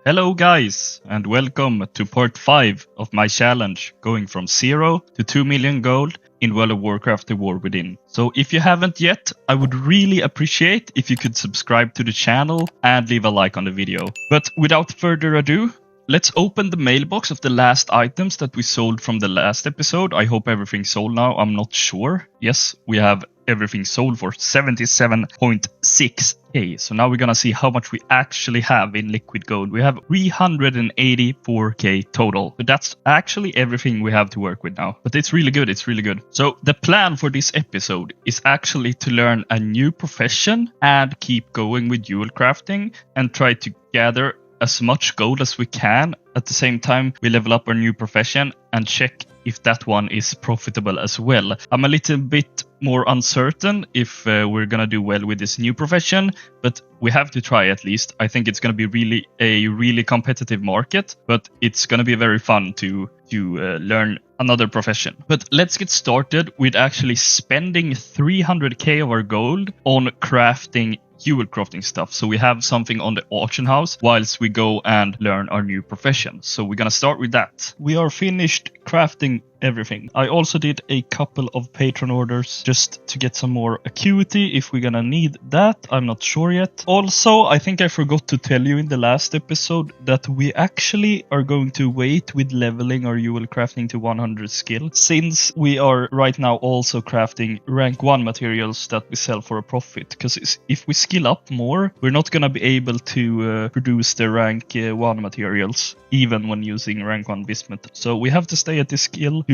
Hello guys, and welcome to part 5 of my challenge going from 0 to 2 million gold in World of Warcraft The War Within. So if you haven't yet, I would really appreciate if you could subscribe to the channel and leave a like on the video. But without further ado, let's open the mailbox of the last items that we sold from the last episode. I hope everything's sold now, I'm not sure. Yes, we have everything sold for 77.6k. So now we're gonna see how much we actually have in liquid gold. We have 384k total. So that's actually everything we have to work with now. But it's really good, it's really good. So the plan for this episode is actually to learn a new profession and keep going with Jewelcrafting and try to gather as much gold as we can. At the same time, we level up our new profession and check if that one is profitable as well. I'm a little bit more uncertain if we're gonna do well with this new profession, but we have to try at least. I think it's gonna be a really competitive market, but it's gonna be very fun to learn another profession. But let's get started with actually spending 300k of our gold on crafting Jewelcrafting stuff, so we have something on the auction house whilst we go and learn our new profession. So we're gonna start with that. We are finished crafting everything. I also did a couple of patron orders just to get some more acuity if we're gonna need that. I'm not sure yet. Also, I think I forgot to tell you in the last episode that we actually are going to wait with leveling our Jewelcrafting to 100 skill, since we are right now also crafting rank 1 materials that we sell for a profit. Because if we skill up more, we're not gonna be able to produce the rank 1 materials even when using rank 1 bismuth. So we have to stay at this skill to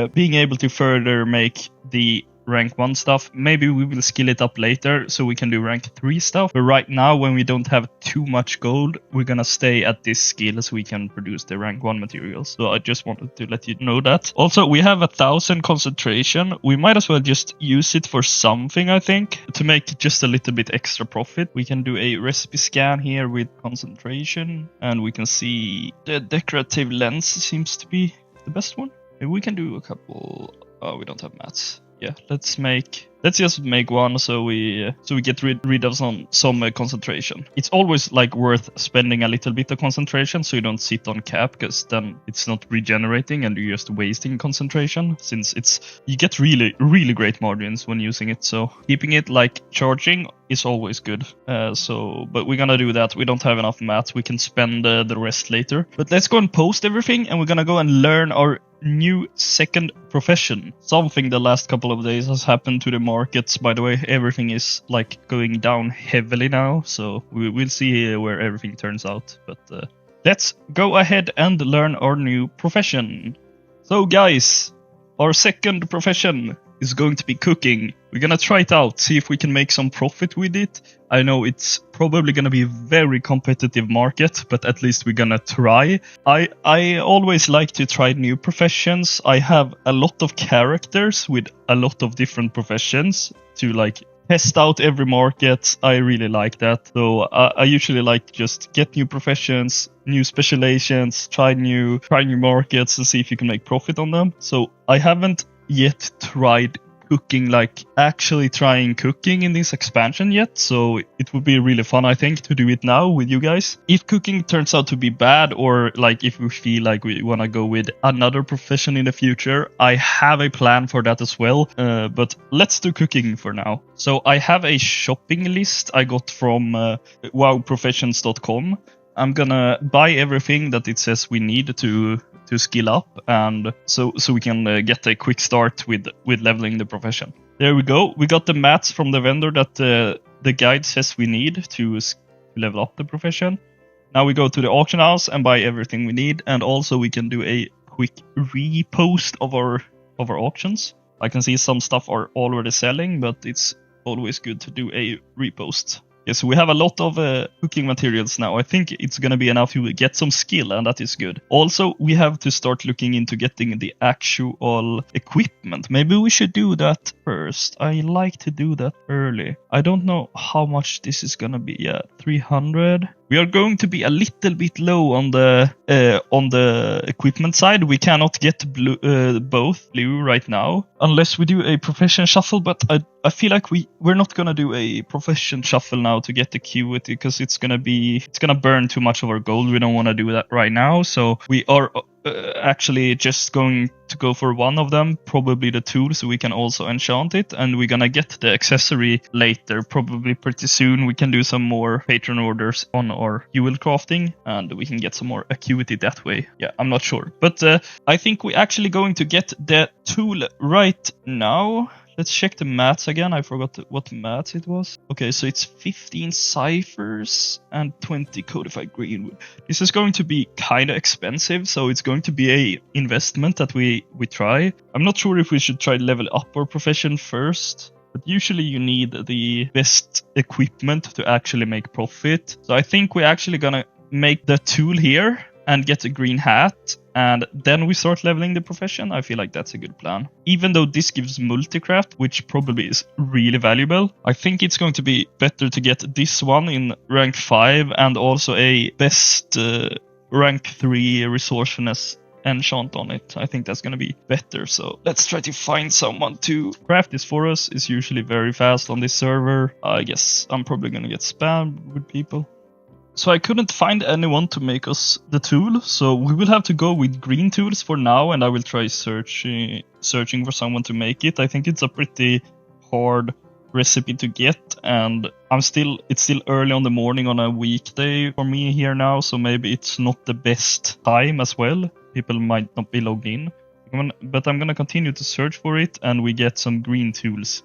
being able to further make the rank 1 stuff. Maybe we will skill it up later so we can do rank 3 stuff. But right now, when we don't have too much gold, we're gonna stay at this skill so we can produce the rank 1 materials. So I just wanted to let you know that. Also, we have 1000 concentration. We might as well just use it for something, I think, to make just a little bit extra profit. We can do a recipe scan here with concentration, and we can see the decorative lens seems to be the best one. Maybe we can do a couple. Oh, we don't have mats. Yeah, let's just make one so we get rid of some concentration. It's always like worth spending a little bit of concentration so you don't sit on cap, because then it's not regenerating and you're just wasting concentration, since you get really great margins when using it. So keeping it like charging is always good. But we're gonna do that. We don't have enough mats. We can spend the rest later. But let's go and post everything, and we're gonna go and learn our new second profession. Something the last couple of days has happened to the markets, by the way. Everything is like going down heavily now, so we'll see where everything turns out. But let's go ahead and learn our new profession. So guys, our second profession is going to be cooking. We're gonna try it out, see if we can make some profit with it. I know it's probably gonna be a very competitive market, but at least we're gonna try. I always like to try new professions. I have a lot of characters with a lot of different professions to like test out every market. I really like that. So I usually like to just get new professions, new specializations, try new markets and see if you can make profit on them. So I haven't yet tried cooking, like actually trying cooking in this expansion yet, so it would be really fun, I think, to do it now with you guys. If cooking turns out to be bad, or like if we feel like we want to go with another profession in the future, I have a plan for that as well, but let's do cooking for now. So I have a shopping list I got from wowprofessions.com. I'm gonna buy everything that it says we need to skill up, and so we can get a quick start with leveling the profession. There we go. We got the mats from the vendor that the guide says we need to level up the profession. Now we go to the auction house and buy everything we need, and also we can do a quick repost of our auctions. I can see some stuff are already selling, but it's always good to do a repost. Yeah, so we have a lot of cooking materials now. I think it's going to be enough to get some skill, and that is good. Also, we have to start looking into getting the actual equipment. Maybe we should do that first. I like to do that early. I don't know how much this is going to be. Yeah, 300. We are going to be a little bit low on the equipment side. We cannot get both blue right now unless we do a profession shuffle. But I feel like we're not gonna do a profession shuffle now to get the acuity because it's gonna burn too much of our gold. We don't want to do that right now. So we are actually just going to go for one of them, probably the tool, so we can also enchant it, and we're gonna get the accessory later, probably pretty soon. We can do some more patron orders on our Jewelcrafting, and we can get some more acuity that way. Yeah, I'm not sure, but I think we're actually going to get the tool right now. Let's check the maths again. I forgot what maths it was. Okay, so it's 15 ciphers and 20 codified greenwood. This is going to be kind of expensive, so it's going to be a investment that we try. I'm not sure if we should try to level up our profession first, but usually you need the best equipment to actually make profit. So I think we're actually gonna make the tool here and get a green hat, and then we start leveling the profession. I feel like that's a good plan. Even though this gives multicraft, which probably is really valuable, I think it's going to be better to get this one in rank 5 and also a best rank 3 resourcefulness enchant on it. I think that's going to be better. So let's try to find someone to craft this for us. It's usually very fast on this server. I guess I'm probably going to get spammed with people. So I couldn't find anyone to make us the tool, so we will have to go with green tools for now, and I will try searching for someone to make it. I think it's a pretty hard recipe to get, and it's still early on the morning on a weekday for me here now, so maybe it's not the best time as well. People might not be logged in, but I'm gonna continue to search for it, and we get some green tools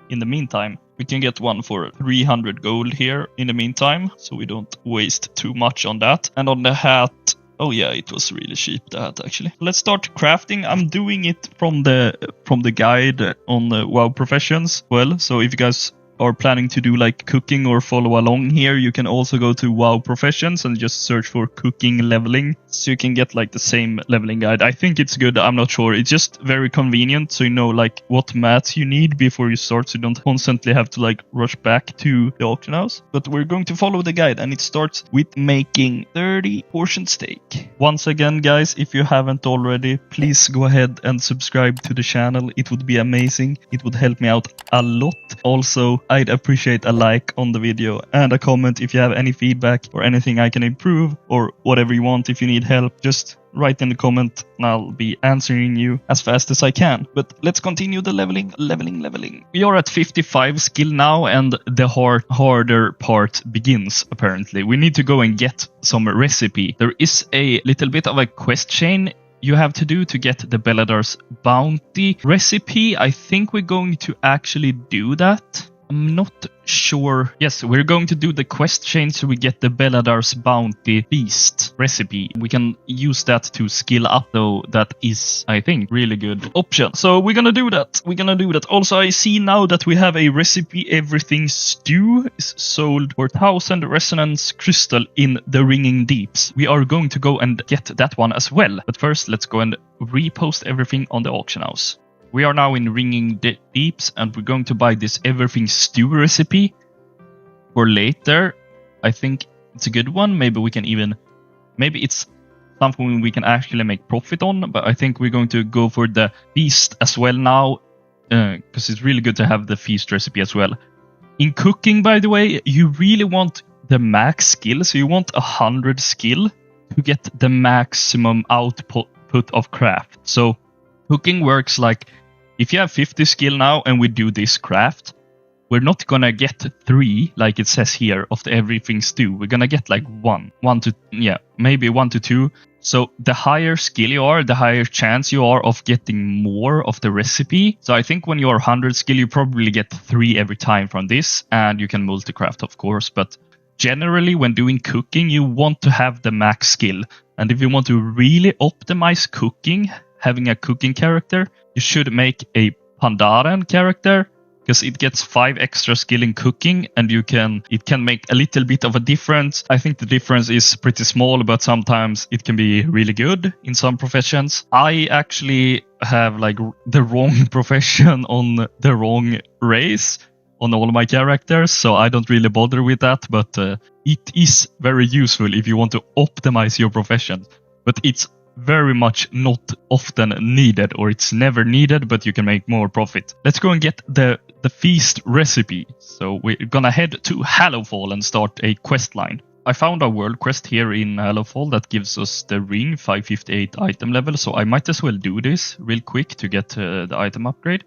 in the meantime. We can get one for 300 gold here in the meantime, so we don't waste too much on that. And on the hat, oh yeah, it was really cheap, the hat actually. Let's start crafting. I'm doing it from the guide on the WoW Professions. Well, so if you guys are planning to do like cooking or follow along here, you can also go to WoW Professions and just search for cooking leveling, so you can get like the same leveling guide. I think it's good. I'm not sure. It's just very convenient, so you know like what mats you need before you start, so you don't constantly have to like rush back to the auction house. But we're going to follow the guide, and it starts with making 30 portion steak. Once again, guys, if you haven't already, please go ahead and subscribe to the channel. It would be amazing. It would help me out a lot. Also, I'd appreciate a like on the video and a comment if you have any feedback or anything I can improve, or whatever you want. If you need help, just write in the comment and I'll be answering you as fast as I can. But let's continue the leveling. We are at 55 skill now, and the harder part begins apparently. We need to go and get some recipe. There is a little bit of a quest chain you have to do to get the Beladar's bounty recipe. I think we're going to actually do that. I'm not sure. Yes, we're going to do the quest chain so we get the Beladar's bounty beast recipe. We can use that to skill up, though. That is, I think, really good option. So we're gonna do that. Also, I see now that we have a recipe. Everything stew is sold for 1000 resonance crystal in the ringing deeps. We are going to go and get that one as well. But first, let's go and repost everything on the auction house. We are now in Ringing Deeps, and we're going to buy this everything stew recipe for later. I think it's a good one. Maybe it's something we can actually make profit on, but I think we're going to go for the feast as well now, because it's really good to have the feast recipe as well. In cooking, by the way, you really want the max skill, so you want 100 skill to get the maximum output of craft. So cooking works like, if you have 50 skill now and we do this craft, we're not gonna get 3 like it says here of the everything stew. We're gonna get like 1 to 2. So the higher skill you are, the higher chance you are of getting more of the recipe. So I think when you're 100 skill, you probably get 3 every time from this, and you can multi-craft of course. But generally when doing cooking, you want to have the max skill. And if you want to really optimize cooking, having a cooking character, you should make a Pandaren character, because it gets 5 extra skill in cooking, and it can make a little bit of a difference. I think the difference is pretty small, but sometimes it can be really good in some professions. I actually have like the wrong profession on the wrong race, on all my characters, so I don't really bother with that, but it is very useful if you want to optimize your profession. But it's very much not often needed, or it's never needed, but you can make more profit. Let's go and get the feast recipe. So we're gonna head to Hallowfall and start a quest line. I found a world quest here in Hallowfall that gives us the ring 558 item level, so I might as well do this real quick to get the item upgrade,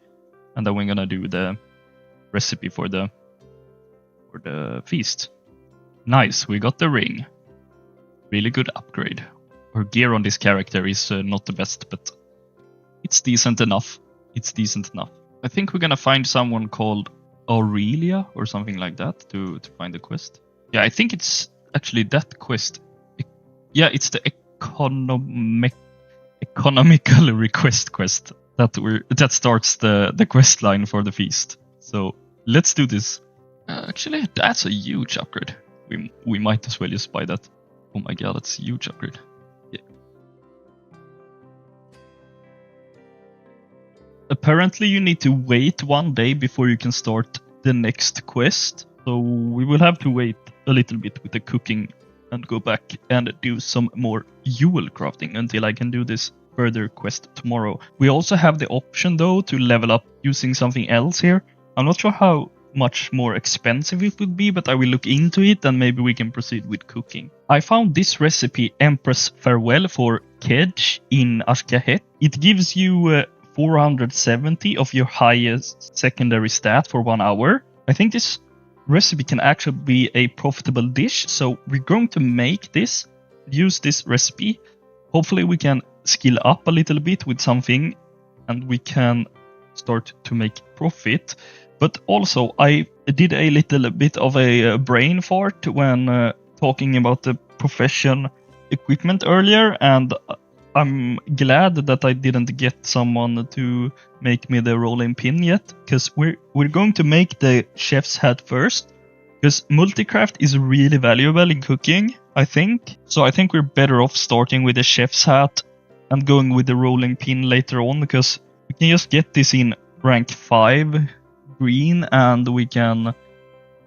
and then we're gonna do the recipe for the feast. Nice, we got the ring. Really good upgrade. Our gear on this character is not the best, but it's decent enough. It's decent enough. I think we're gonna find someone called Aurelia or something like that to find the quest. Yeah, I think it's actually that quest. Yeah, it's the economical request quest that starts the quest line for the feast. So let's do this. Actually, that's a huge upgrade. We might as well just buy that. Oh my god, that's a huge upgrade. Yeah. Apparently, you need to wait 1 day before you can start the next quest. So we will have to wait a little bit with the cooking and go back and do some more Jewelcrafting until I can do this further quest tomorrow. We also have the option though to level up using something else here. I'm not sure how much more expensive it would be, but I will look into it and maybe we can proceed with cooking. I found this recipe, Empress Farewell, for Kedge in Ashkahet. It gives you 470 of your highest secondary stat for 1 hour. I think this recipe can actually be a profitable dish, so we're going to make this, use this recipe. Hopefully we can skill up a little bit with something and we can start to make profit. But also I did a little bit of a brain fart when talking about the profession equipment earlier, and I'm glad that I didn't get someone to make me the rolling pin yet, because we're going to make the chef's hat first, because multicraft is really valuable in cooking, I think. So I think we're better off starting with the chef's hat and going with the rolling pin later on, because we can just get this in rank 5 green and we can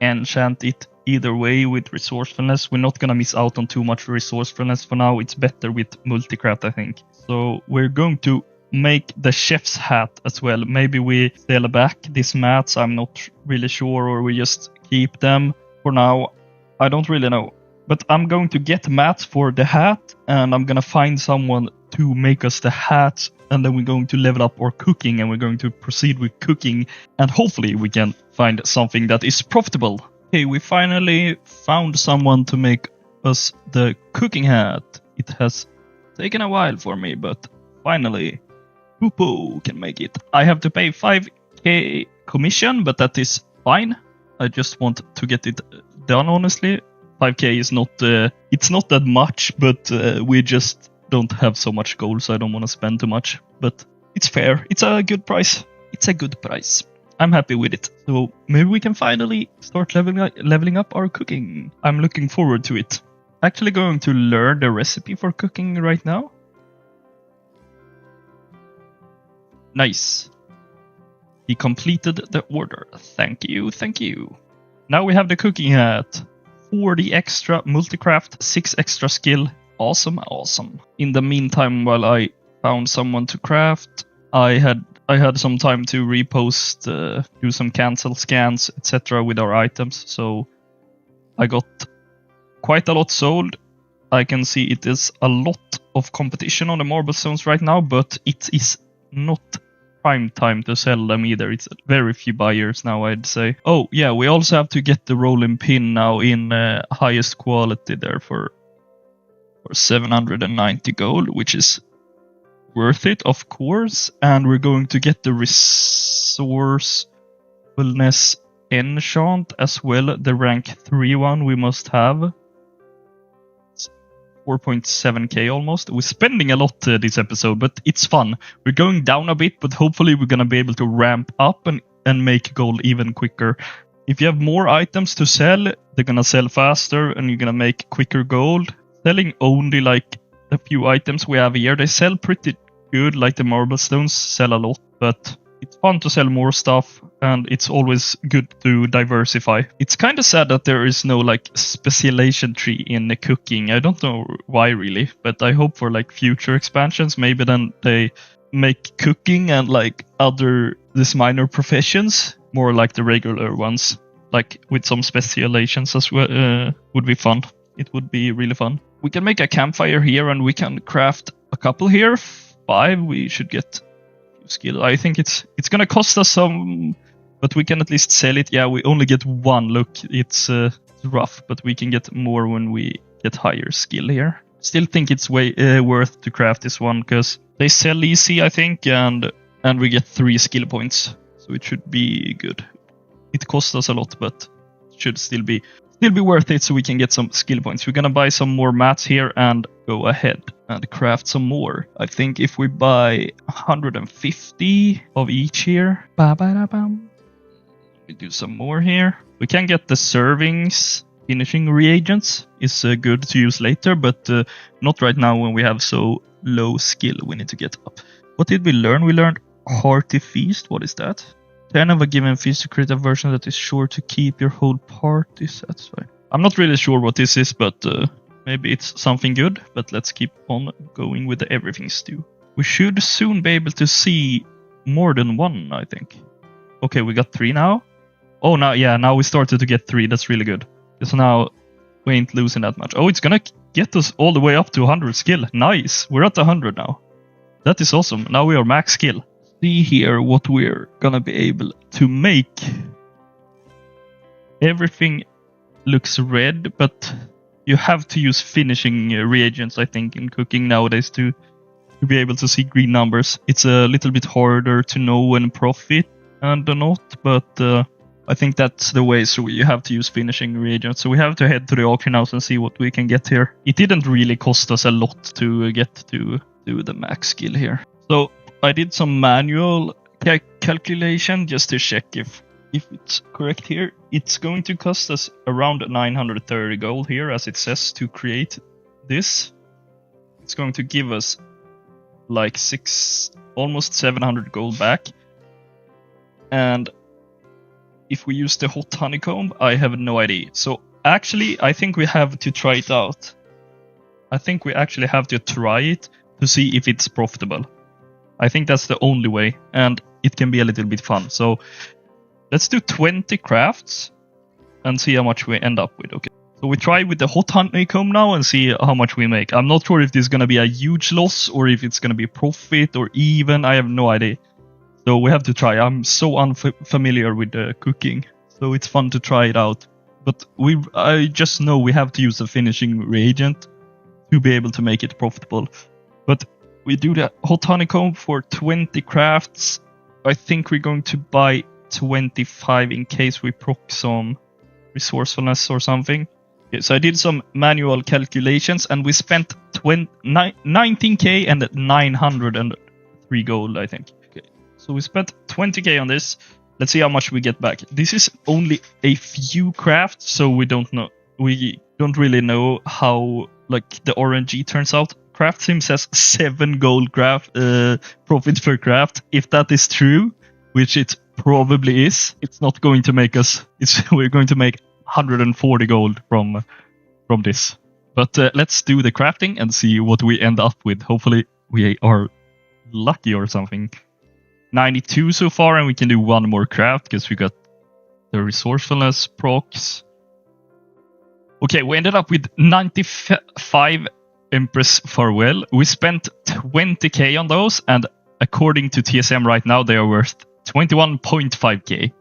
enchant it either way with resourcefulness. We're not gonna miss out on too much resourcefulness for now. It's better with multicraft, I think. So we're going to make the chef's hat as well. Maybe we sell back these mats, I'm not really sure, or we just keep them for now. I don't really know. But I'm going to get mats for the hat, and I'm gonna find someone to make us the hat, and then we're going to level up our cooking, and we're going to proceed with cooking, and hopefully we can find something that is profitable. Okay, we finally found someone to make us the cooking hat. It has taken a while for me, but finally, Poopo can make it. I have to pay 5k commission, but that is fine. I just want to get it done, honestly. 5k is not, it's not that much, but we just don't have so much gold, so I don't want to spend too much. But it's fair. It's a good price. It's a good price. I'm happy with it. So maybe we can finally start leveling up our cooking. I'm looking forward to it. Actually going to learn the recipe for cooking right now. Nice. He completed the order. Thank you, thank you. Now we have the cooking hat. 40 extra multicraft, 6 extra skill. Awesome, awesome. In the meantime, while I found someone to craft, I had some time to repost, do some cancel scans, etc. with our items. So I got quite a lot sold. I can see it is a lot of competition on the marble stones right now, but it is not prime time to sell them either. It's very few buyers now, I'd say. Oh yeah, we also have to get the rolling pin now in highest quality there for 790 gold, which is worth it, of course. And we're going to get the resourcefulness enchant as well, the rank 3 one we must have. 4.7k almost. We're spending a lot this episode, but it's fun. We're going down a bit, but hopefully we're gonna be able to ramp up and make gold even quicker. If you have more items to sell, they're gonna sell faster and you're gonna make quicker gold. Selling only like a few items we have here, they sell pretty good, like the marble stones sell a lot, but It's fun to sell more stuff, and it's always good to diversify. It's kind of sad that there is no like specialization tree in the cooking. I don't know why really, but I hope for like future expansions, maybe then they make cooking and like other these minor professions more like the regular ones, like with some specializations as well. Would be fun. It would be really fun. We can make a campfire here, and we can craft a couple here. 5. We should get skill. I think it's gonna cost us some, but we can at least sell it. Yeah, we only get 1. Look, it's rough, but we can get more when we get higher skill here. Still think it's way worth to craft this one because they sell easy, I think, and we get 3 skill points, so it should be good. It costs us a lot, but it should still be worth it, so we can get some skill points. We're gonna buy some more mats here and go ahead and craft some more. I think if we buy 150 of each here, we do some more here. We can get the servings. Finishing reagents is good to use later, but not right now when we have so low skill. We need to get up. What did we learn? We learned Hearty Feast. What is that? 10 of a given feast to create a version that is sure to keep your whole party satisfied. I'm not really sure what this is, but maybe it's something good. But let's keep on going with the everything stew. We should soon be able to see more than 1, I think. Okay, we got 3 now. Oh, now we started to get 3. That's really good. So now we ain't losing that much. Oh, it's gonna get us all the way up to 100 skill. Nice. We're at 100 now. That is awesome. Now we are max skill. See here what we're gonna be able to make. Everything looks red, but you have to use finishing reagents, I think, in cooking nowadays to be able to see green numbers. It's a little bit harder to know when profit and not, but I think that's the way, so you have to use finishing reagents. So we have to head to the auction house and see what we can get here. It didn't really cost us a lot to get to do the max skill here. So I did some manual calculation just to check if it's correct here. It's going to cost us around 930 gold here, as it says, to create this. It's going to give us like almost 700 gold back. And if we use the hot honeycomb, I have no idea. So actually, I think we have to try it out. I think we actually have to try it to see if it's profitable. I think that's the only way, and it can be a little bit fun. So let's do 20 crafts and see how much we end up with. Okay. So we try with the hot honeycomb now and see how much we make. I'm not sure if this is going to be a huge loss or if it's going to be profit or even. I have no idea. So we have to try. I'm so unfamiliar with cooking, so it's fun to try it out. But I just know we have to use a finishing reagent to be able to make it profitable. But we do the hot honeycomb for 20 crafts. I think we're going to buy 25 in case we proc some resourcefulness or something. Okay, so I did some manual calculations and we spent 19k and 903 gold, I think. Okay, so we spent 20k on this. Let's see how much we get back. This is only a few crafts, so we don't really know how like the RNG turns out. Craft Sim says 7 gold profit per craft. If that is true, which it probably is, it's not going to make us. We're going to make 140 gold from this. But let's do the crafting and see what we end up with. Hopefully we are lucky or something. 92 so far, and we can do 1 more craft because we got the resourcefulness procs. Okay, we ended up with 95 Empress Farewell. We spent 20k on those, and according to TSM right now, they are worth 21.5k.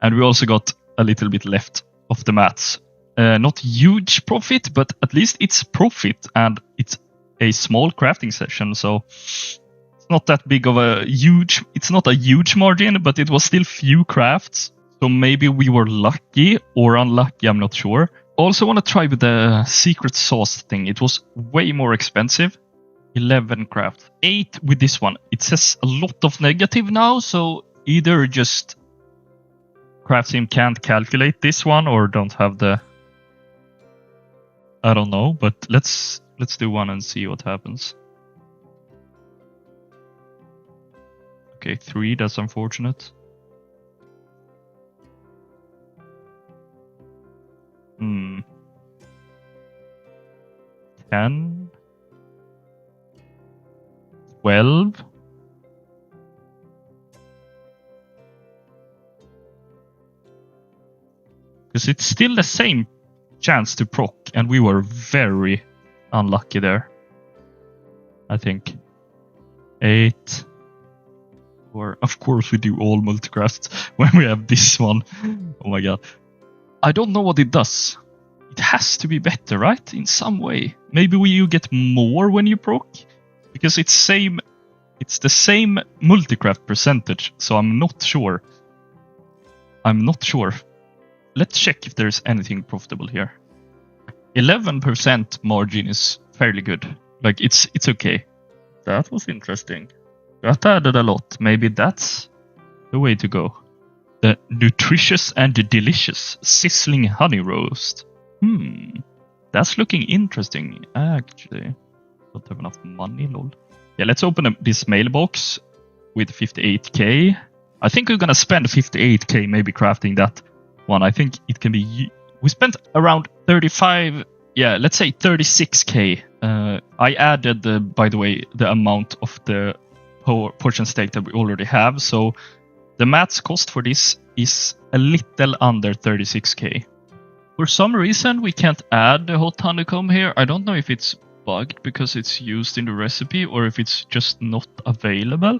And we also got a little bit left of the mats. Not huge profit, but at least it's profit, and it's a small crafting session, so it's not that big of a huge. It's not a huge margin, but it was still few crafts. So maybe we were lucky or unlucky. I'm not sure. Also want to try with the secret sauce thing. It was way more expensive. 11 crafts. 8 with this one. It says a lot of negative now, so either just Craft Sim can't calculate this one or don't have the... I don't know, but let's do one and see what happens. Okay, 3, that's unfortunate. Hmm. 10. 12. Because it's still the same chance to proc, and we were very unlucky there. I think. 8. Or of course we do all multicrafts when we have this one. Oh my god. I don't know what it does. It has to be better, right? In some way. Maybe you get more when you proc? Because it's the same multicraft percentage, so I'm not sure. Let's check if there's anything profitable here. 11% margin is fairly good. Like, it's okay. That was interesting. That added a lot. Maybe that's the way to go. The nutritious and delicious sizzling honey roast. That's looking interesting, actually. Don't have enough money, lol. Yeah, let's open up this mailbox with 58k. I think we're gonna spend 58k maybe crafting that one. I think it can be... We spent around 35... Yeah, let's say 36k. I added, by the way, the amount of the portion steak that we already have. So the max cost for this is a little under 36k. For some reason, we can't add the hot honeycomb here. I don't know if it's bugged because it's used in the recipe or if it's just not available.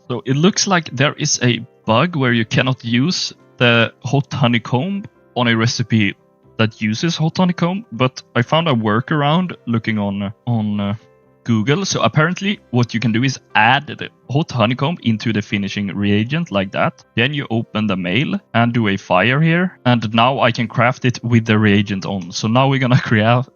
So it looks like there is a bug where you cannot use the hot honeycomb on a recipe that uses hot honeycomb, but I found a workaround looking on Google. So apparently what you can do is add the hot honeycomb into the finishing reagent like that. Then you open the mail and do a fire here. And now I can craft it with the reagent on. So now we're gonna craft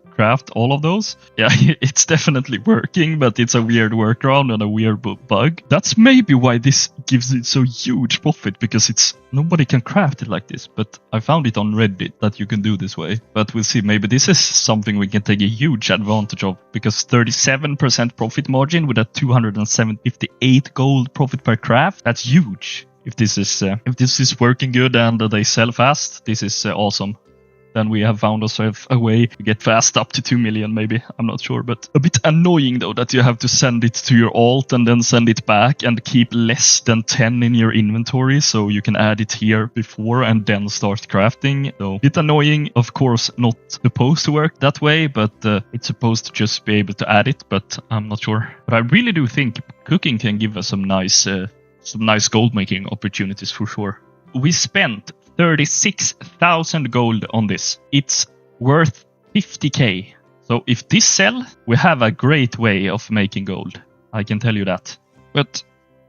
all of those. Yeah, it's definitely working, but it's a weird workaround and a weird bug. That's maybe why this gives it so huge profit, because nobody can craft it like this. But I found it on Reddit that you can do this way. But we'll see, maybe this is something we can take a huge advantage of, because 37% profit margin with a 258 gold profit per craft, that's huge. If this is working good and they sell fast, this is awesome. Then we have found ourselves a way to get fast up to 2 million, maybe. I'm not sure, but a bit annoying though that you have to send it to your alt and then send it back and keep less than 10 in your inventory so you can add it here before and then start crafting. So a bit annoying, of course, not supposed to work that way, but it's supposed to just be able to add it, but I'm not sure. But I really do think cooking can give us some nice gold making opportunities for sure. We spent 36,000 gold on this. It's worth 50k. So if this sells, we have a great way of making gold. I can tell you that. But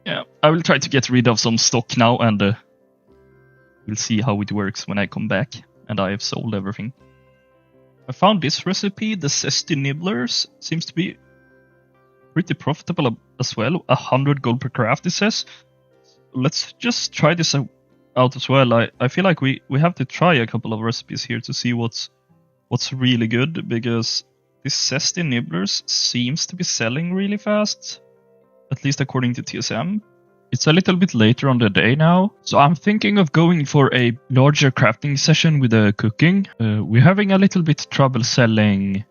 yeah, I will try to get rid of some stock now and we'll see how it works when I come back and I have sold everything. I found this recipe, the zesty nibblers, seems to be pretty profitable as well. 100 gold per craft, it says. Let's just try this out as well. I feel like we have to try a couple of recipes here to see what's really good, because this zesty nibblers seems to be selling really fast, at least according to TSM. It's a little bit later on the day now, so I'm thinking of going for a larger crafting session with the cooking. We're having a little bit trouble selling,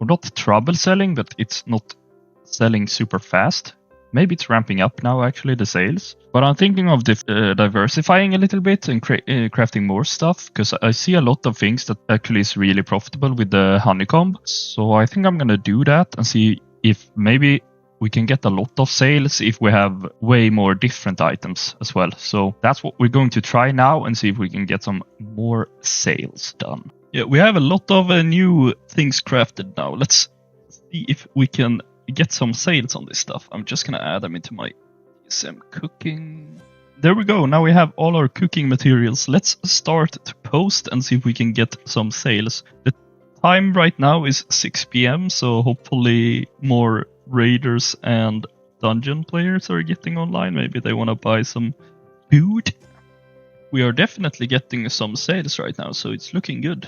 or not trouble selling, but it's not selling super fast. Maybe it's ramping up now, actually, the sales. But I'm thinking of diversifying a little bit and crafting more stuff, because I see a lot of things that actually is really profitable with the honeycomb. So I think I'm going to do that and see if maybe we can get a lot of sales if we have way more different items as well. So that's what we're going to try now and see if we can get some more sales done. Yeah, we have a lot of new things crafted now. Let's see if we can get some sales on this stuff. I'm just gonna add them into my TSM cooking. There we go. Now we have all our cooking materials. Let's start to post and see if we can get some sales. The time right now is 6 p.m. so hopefully more raiders and dungeon players are getting online. Maybe they want to buy some food. We are definitely getting some sales right now, so it's looking good.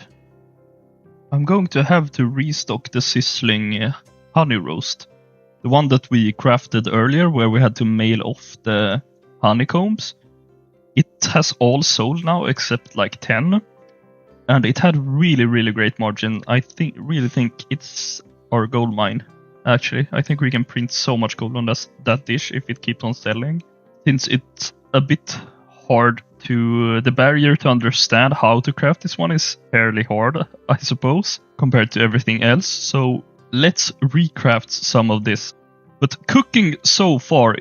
I'm going to have to restock the sizzling honey roast. The one that we crafted earlier, where we had to mail off the honeycombs. It has all sold now except like 10. And it had really great margin. I really think it's our gold mine. Actually, I think we can print so much gold on that dish if it keeps on selling. Since it's a bit hard to... the barrier to understand how to craft this one is fairly hard, I suppose, compared to everything else. So let's recraft some of this. But cooking so far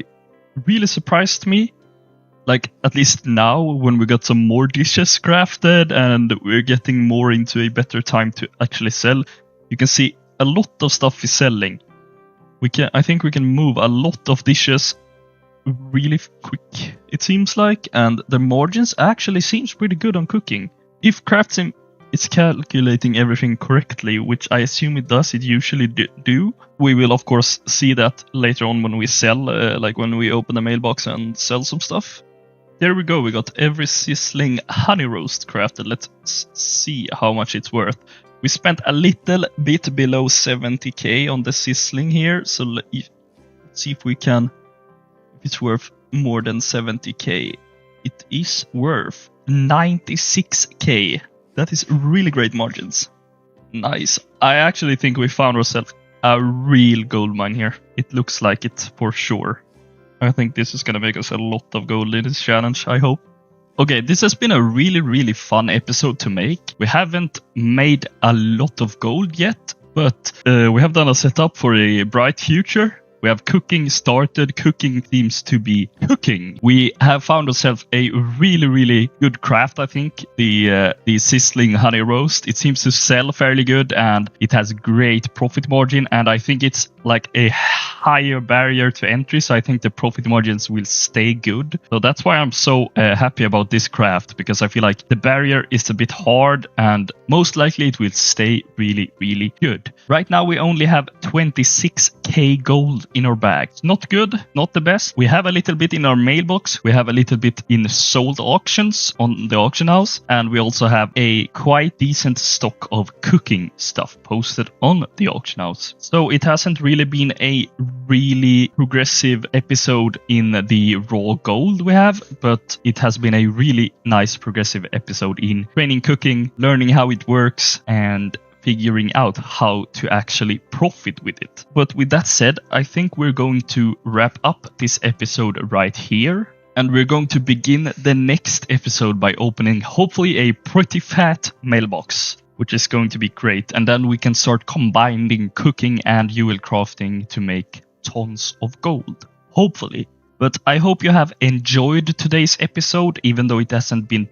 really surprised me. Like, at least now, when we got some more dishes crafted and we're getting more into a better time to actually sell, you can see a lot of stuff is selling. I think we can move a lot of dishes really quick, it seems like, and the margins actually seems pretty good on cooking. If Craftsim is calculating everything correctly, which I assume it does, it usually do. We will of course see that later on when we sell, like when we open the mailbox and sell some stuff. There we go, we got every sizzling honey roast crafted. Let's see how much it's worth. We spent a little bit below 70k on the sizzling here, so let's see if we can, if it's worth more than 70k. It is worth 96k. That is really great margins. Nice. I actually think we found ourselves a real gold mine here. It looks like it for sure. I think this is gonna make us a lot of gold in this challenge, I hope. Okay, this has been a really fun episode to make. We haven't made a lot of gold yet, but we have done a setup for a bright future. We have cooking started. Cooking seems to be cooking. We have found ourselves a really good craft, I think. The sizzling honey roast. It seems to sell fairly good and it has great profit margin. And I think it's like a higher barrier to entry. So I think the profit margins will stay good. So that's why I'm so happy about this craft, because I feel like the barrier is a bit hard and most likely it will stay really good. Right now we only have 26k gold in our bag. It's not good, not the best. We have a little bit in our mailbox. We have a little bit in sold auctions on the auction house. And we also have a quite decent stock of cooking stuff posted on the auction house. So it hasn't really been a really progressive episode in the raw gold we have, but it has been a really nice progressive episode in training cooking, learning how it works, and figuring out how to actually profit with it. But with that said, I think we're going to wrap up this episode right here. And we're going to begin the next episode by opening hopefully a pretty fat mailbox, which is going to be great. And then we can start combining cooking and jewelcrafting to make tons of gold, hopefully. But I hope you have enjoyed today's episode, even though it hasn't been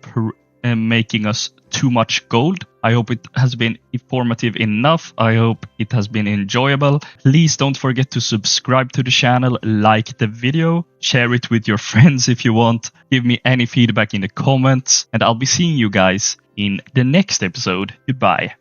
making us too much gold. I hope it has been informative enough. I hope it has been enjoyable. Please don't forget to subscribe to the channel, like the video, share it with your friends if you want. Give me any feedback in the comments, and I'll be seeing you guys in the next episode. Goodbye.